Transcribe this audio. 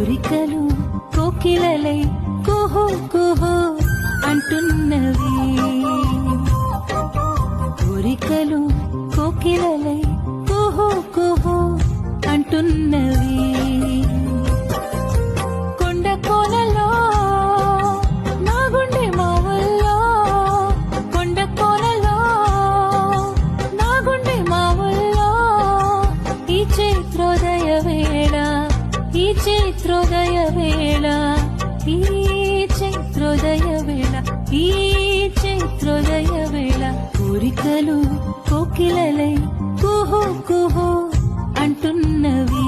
కోరికలు కోకిలలై కుహు కుహు అంటున్నవి కోరికలు కోకిలలై కుహు కుహు అంటున్నవి కొండ కోనలో నా గుండె మావల్లో కొండ కోనలో నా గుండె మావల్లో ఈ చైత్రోదయ వేళ ఈ చైత్రోదయ వేళ ఈ చైత్రోదయ వేళ ఈ చైత్రోదయ వేళ కోరికలు కోకిలలై కుహు కుహు అంటున్నవి